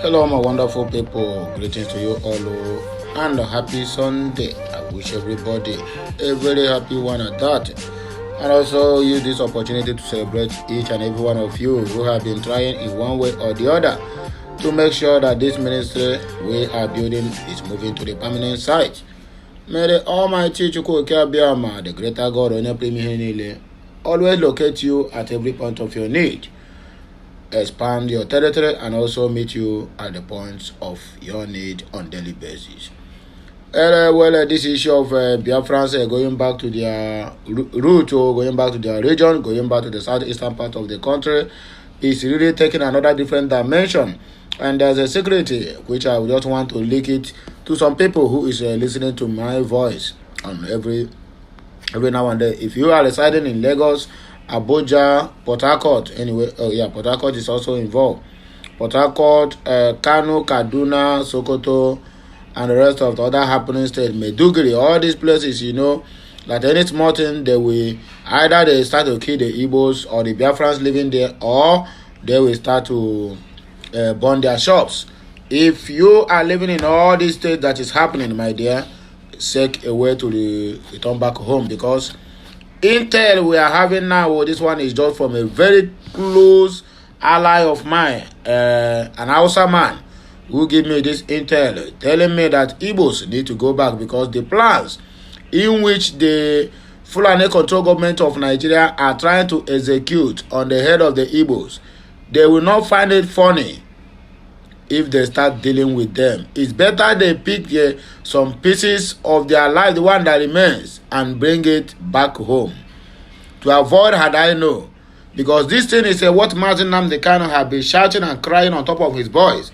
Hello, my wonderful people. Greetings to you all, and a happy Sunday. I wish everybody a very happy one at that. And also use this opportunity to celebrate each and every one of you who have been trying in one way or the other to make sure that this ministry we are building is moving to the permanent site. May the Almighty Chukwuka Biama, the greater God on your premier, always locate you at every point of your need, expand your territory, and also meet you at the points of your need on daily basis. This issue of BIAFRANS going back to their route, or going back to their region, going back to the southeastern part of the country, is really taking another different dimension. And there's a security which I just want to leak it to some people who is listening to my voice on every now and then. If you are residing in Lagos, Abuja, Port Harcourt, Port Harcourt is also involved. Port Harcourt, Kano, Kaduna, Sokoto, and the rest of the other happening states, Maiduguri, all these places, that any small thing, either they start to kill the Igbos or the Biafrans living there, or they will start to burn their shops. If you are living in all these states that is happening, my dear, seek a way to return back home, because intel we are having now, this one is just from a very close ally of mine, an Hausa man, who give me this intel, telling me that Igbos need to go back because the plans in which the Fulani control government of Nigeria are trying to execute on the head of the Igbos, they will not find it funny if they start dealing with them. It's better they pick some pieces of their life, the one that remains, and bring it back home. To avoid had I know. Because this thing is what Martin Nnamdi Kanu have been shouting and crying on top of his voice.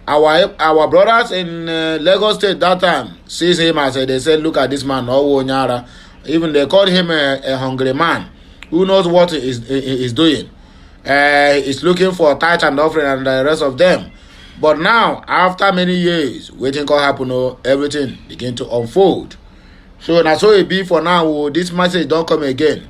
Our brothers in Lagos State that time sees him as they said, look at this man, Nyara. Even they called him a hungry man who knows what he is doing. He's looking for tithe and offering and the rest of them. But now, after many years, waiting can happen, everything begin to unfold. So that's how it be for now. This message don't come again.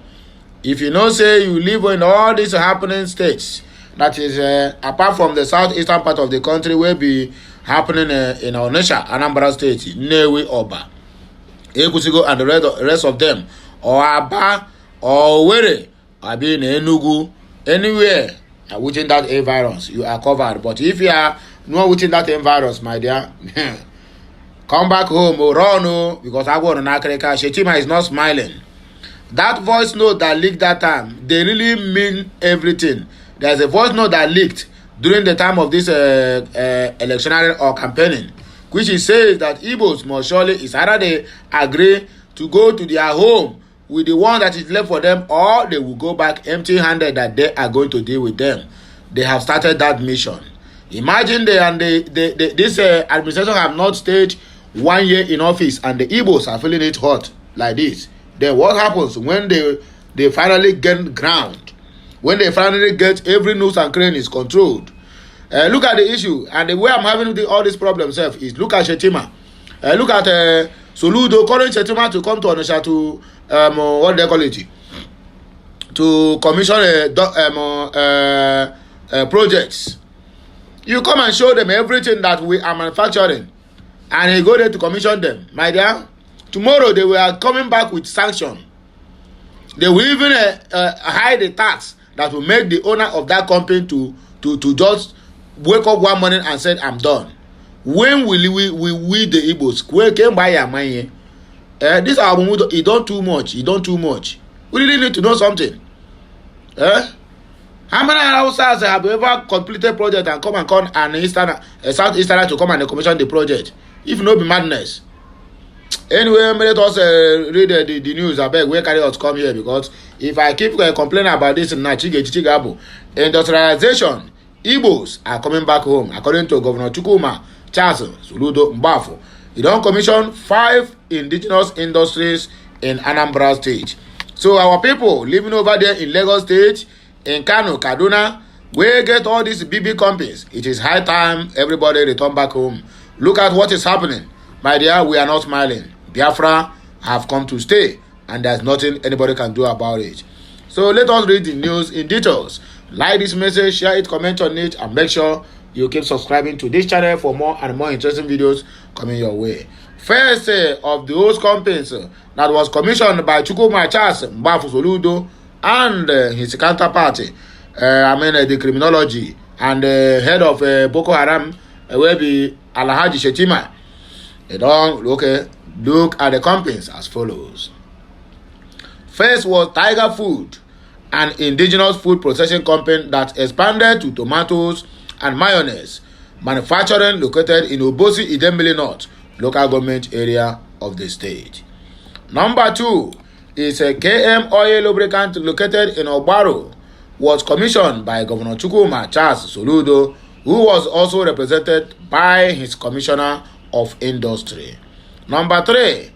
If you say you live in all these happening states, that is apart from the southeastern part of the country, will be happening in Onitsha, Anambra State, Nnewi, Oba, Ekusigo, and the rest of them, or Aba, or Were, or being Enugu, anywhere within that virus, you are covered. But if you are not within that virus, my dear, come back home or run, because I go on Akreka. Shetima is not smiling. That voice note that leaked that time, they really mean everything. There's a voice note that leaked during the time of this electionary or campaigning, which it says that Igbos most surely is either they agree to go to their home with the one that is left for them, or they will go back empty-handed, that they are going to deal with them. They have started that mission. Imagine this administration have not stayed 1 year in office, and the Igbos are feeling it hot like this. Then what happens when they finally get ground? When they finally get every nook and cranny is controlled? Look at the issue, and the way I'm having all these problems is look at Shetima. Look at Soludo calling Shetima to come to Onitsha to what they call it, to commission projects. You come and show them everything that we are manufacturing, and he go there to commission them. My dear, tomorrow they were coming back with sanction. They will even hide the tax that will make the owner of that company to just wake up one morning and say, I'm done. When will we the Igbos came by your money? This album, it don't too much. We really need to know something. How many Hausas have ever completed project and come and call a southeasterner to come and commission the project? If no be madness. Anyway, let us read the news. I beg, where carry us come here, because if I keep complaining about this in Chichigabo, industrialization, Igbos are coming back home, according to Governor Chukwuma Charles Soludo Mbafo. He don't commission 5 indigenous industries in Anambra State. So our people living over there in Lagos State, in Kano, Kaduna, we get all these BB companies. It is high time everybody return back home. Look at what is happening. My dear, we are not smiling. Biafra have come to stay, and there's nothing anybody can do about it. So let us read the news in details. Like this message, share it, comment on it, and make sure you keep subscribing to this channel for more and more interesting videos coming your way. First of those companies that was commissioned by Chukwuma Charles Mbafu Soludo and his counterpart, the criminology and head of Boko Haram will be Alhaji Shetima. They don't look at the companies as follows. First was Tiger Food, an indigenous food processing company that expanded to tomatoes and mayonnaise manufacturing located in Obosi Idemili North local government area of the state. Number 2 is a KM oil lubricant located in Ogbaro, was commissioned by Governor Chukwuma Charles Soludo, who was also represented by his Commissioner of Industry. Number 3,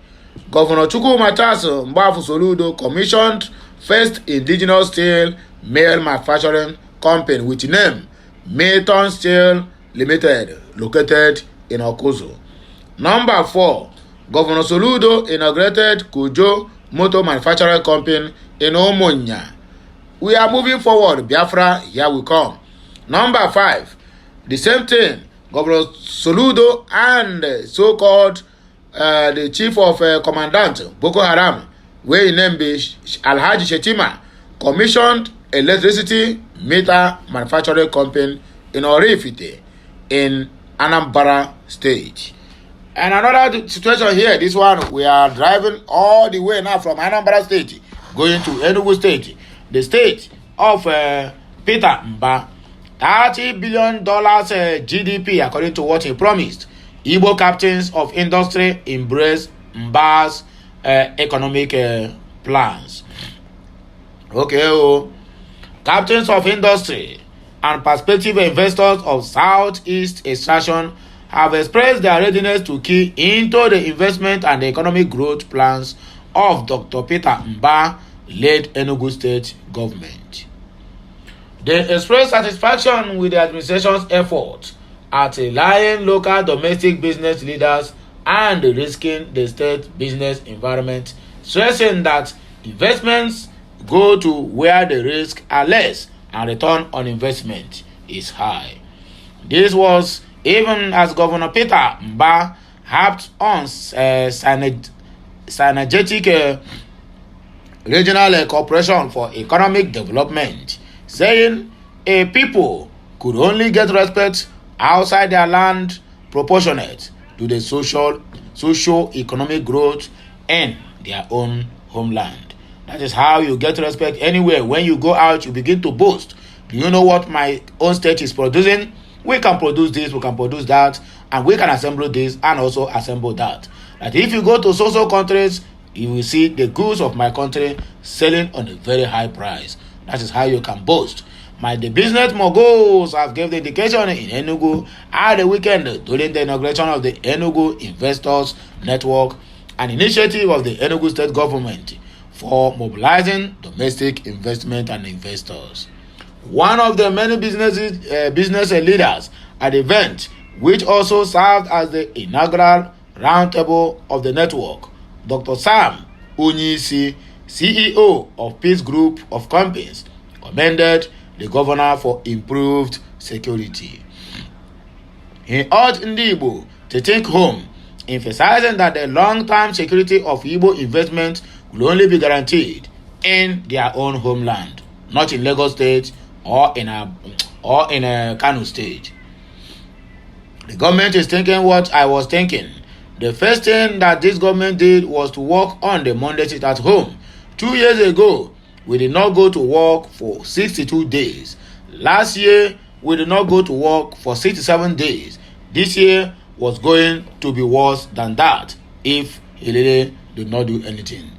Governor Chukwuma Charles Mbafu Soludo commissioned first indigenous steel mill manufacturing company with the name Mayton Steel Limited, located in Okozo. Number 4, Governor Soludo inaugurated Kudos motor manufacturing company in Omonia. We are moving forward. Biafra, here we come. Number 5, the same thing. Governor Soludo and so-called the chief of commandant Boko Haram, where he named Alhaji Shetima, commissioned electricity meter manufacturing company in Orifite in Anambra State. And another situation here, this one, we are driving all the way now from Anambra State, going to Enugu State, the state of Peter Mba. $30 billion GDP, according to what he promised. Igbo captains of industry embrace Mba's economic plans. Captains of industry and prospective investors of Southeast extraction have expressed their readiness to key into the investment and the economic growth plans of Dr. Peter Mba-led Enugu State government. They expressed satisfaction with the administration's efforts at aligning local domestic business leaders and risking the state business environment, stressing that investments go to where the risks are less and return on investment is high. This was even as Governor Peter Mba harped on synergetic regional cooperation for economic development, saying a people could only get respect outside their land proportionate to the socio-economic growth in their own homeland. That is how you get respect anywhere. When you go out, you begin to boast. Do you know what my own state is producing? We can produce this, we can produce that, and we can assemble this and also assemble that. That if you go to social countries, you will see the goods of my country selling on a very high price. That is how you can boast. The business moguls have given the indication in Enugu at the weekend during the inauguration of the Enugu Investors Network, an initiative of the Enugu State government for mobilizing domestic investment and investors. One of the many business leaders at the event, which also served as the inaugural roundtable of the network, Dr. Sam Unyisi, CEO of Peace Group of Companies, commended the governor for improved security. He urged Igbo to take home, emphasizing that the long-term security of Igbo investment will only be guaranteed in their own homeland, not in Lagos State or in Kano State. The government is thinking what I was thinking. The first thing that this government did was to work on the Monday sit at home. 2 years ago, we did not go to work for 62 days. Last year, we did not go to work for 67 days. This year was going to be worse than that if he really did not do anything.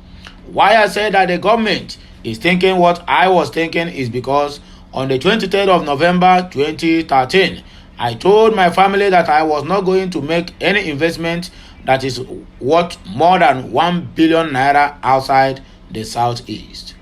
Why I said that the government is thinking what I was thinking is because on the 23rd of November 2013, I told my family that I was not going to make any investment that is worth more than 1 billion naira outside the Southeast.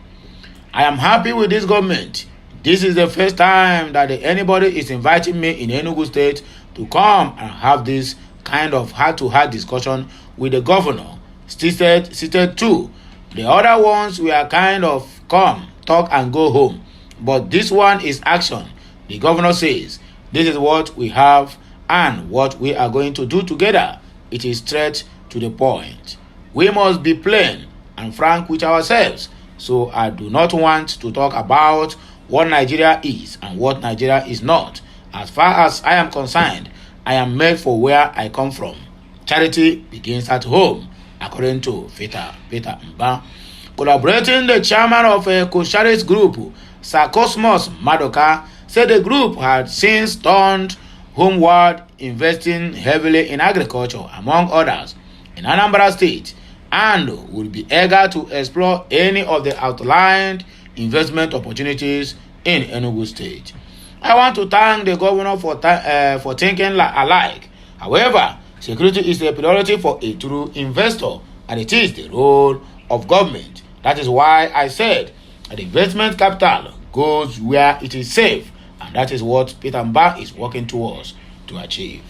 I am happy with this government. This is the first time that anybody is inviting me in Enugu State to come and have this kind of heart-to-heart discussion with the governor. Seated two. The other ones we are kind of come, talk and go home. But this one is action. The governor says, This is what we have and what we are going to do together. It is straight to the point. We must be plain and frank with ourselves. So I do not want to talk about what Nigeria is and what Nigeria is not. As far as I am concerned, I am made for where I come from. Charity begins at home, according to Peter Mba. Collaborating the chairman of a Kudos group, Sir Cosmos Madoka, said the group had since turned homeward, investing heavily in agriculture, among others, in Anambra State, and will be eager to explore any of the outlined investment opportunities in Enugu State. I want to thank the governor for thinking alike. However, security is a priority for a true investor, and it is the role of government. That is why I said that investment capital goes where it is safe, and that is what Peter Mba is working towards to achieve.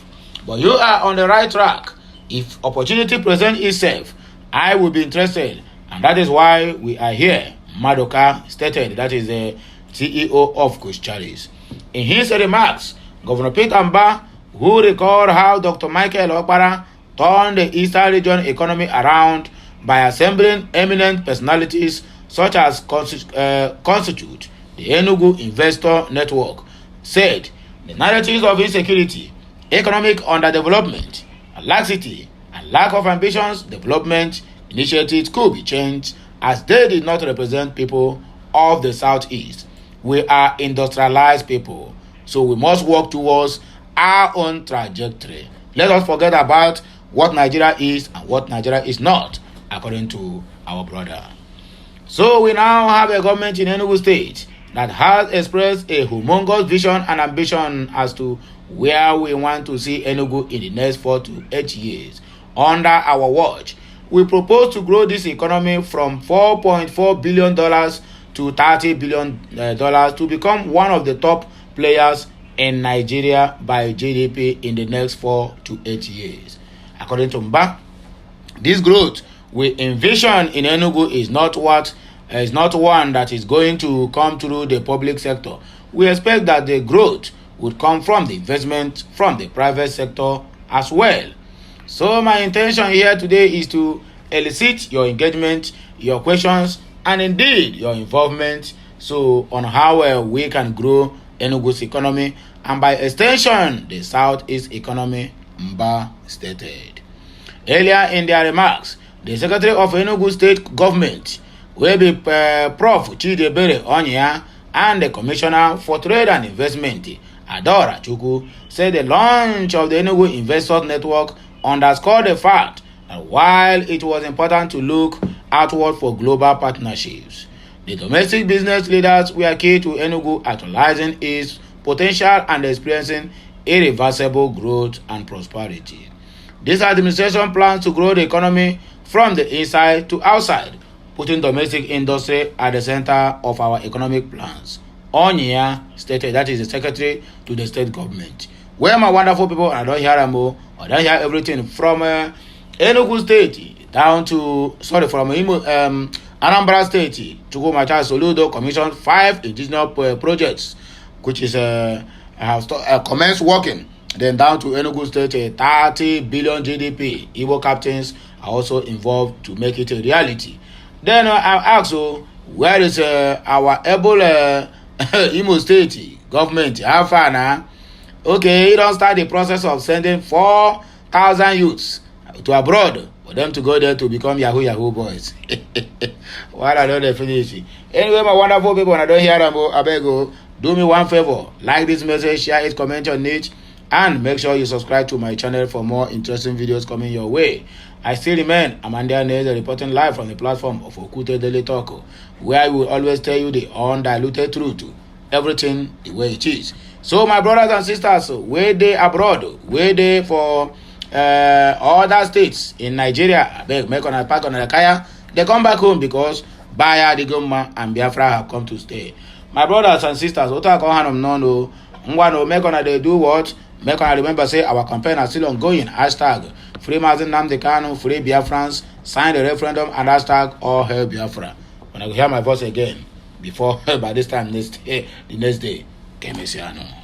But you are on the right track. If opportunity presents itself, I will be interested, and that is why we are here, Madoka stated. That is the CEO of Kudos. In his remarks, Governor Peter Mba, who recalled how Dr. Michael Okpara turned the Eastern region economy around by assembling eminent personalities such as constitute the Enugu Investor Network, said the narratives of insecurity, economic underdevelopment, laxity, and lack of ambitious development initiatives could be changed as they did not represent people of the Southeast. We are industrialized people, so we must work towards our own trajectory. Let us forget about what Nigeria is and what Nigeria is not, according to our brother. So we now have a government in Enugu State that has expressed a humongous vision and ambition as to where we want to see Enugu in the next 4 to 8 years. Under our watch, we propose to grow this economy from $4.4 billion to $30 billion to become one of the top players in Nigeria by GDP in the next 4 to 8 years. According to Mba, this growth we envision in Enugu is not one that is going to come through the public sector. We expect that the growth would come from the investment from the private sector as well. So my intention here today is to elicit your engagement, your questions, and indeed your involvement on how we can grow Enugu's economy and by extension the Southeast economy, Mba stated. Earlier in their remarks, the Secretary of Enugu State Government will be Prof. Chidebere Onya and the Commissioner for Trade and Investment, Adora Chukwu, said the launch of the Enugu Investors Network underscored the fact that while it was important to look outward for global partnerships, the domestic business leaders were key to Enugu actualizing its potential and experiencing irreversible growth and prosperity. This administration plans to grow the economy from the inside to outside, putting domestic industry at the center of our economic plans. Onya stated, that is the secretary to the state government. Well, my wonderful people, I don't hear them all. I don't hear everything from Enugu State down to, from Anambra State to go Macha Soludo commissioned 5 indigenous projects, which is have commenced working. Then down to Enugu State, 30 billion GDP. Igbo captains are also involved to make it a reality. Then I ask, where is our able Imo State government? How far now? Okay, you don't start the process of sending 4,000 youths to abroad for them to go there to become Yahoo boys. Why I don't finish? Anyway, my wonderful people, when I don't hear them, I beg you, do me one favor. Like this message, share it, comment on it, and make sure you subscribe to my channel for more interesting videos coming your way. I still remain Amanda Neze, reporting live from the platform of Okute Daily Talk, where I will always tell you the undiluted truth, everything the way it is. So my brothers and sisters, where they abroad, where they for other states in Nigeria, make on a pack on a kaya, they come back home because Baya, the Goma, and Biafra have come to stay. My brothers and sisters, what I call Hanum Nono, Mwano, make on they do what? Make on remember say our campaign is still ongoing. Hashtag Free Mazin Nnamdi Kanu, Free BIAFRANS, sign the referendum and hashtag All Hail Biafra. When I hear my voice again, before by this time the next day, Kemesiano.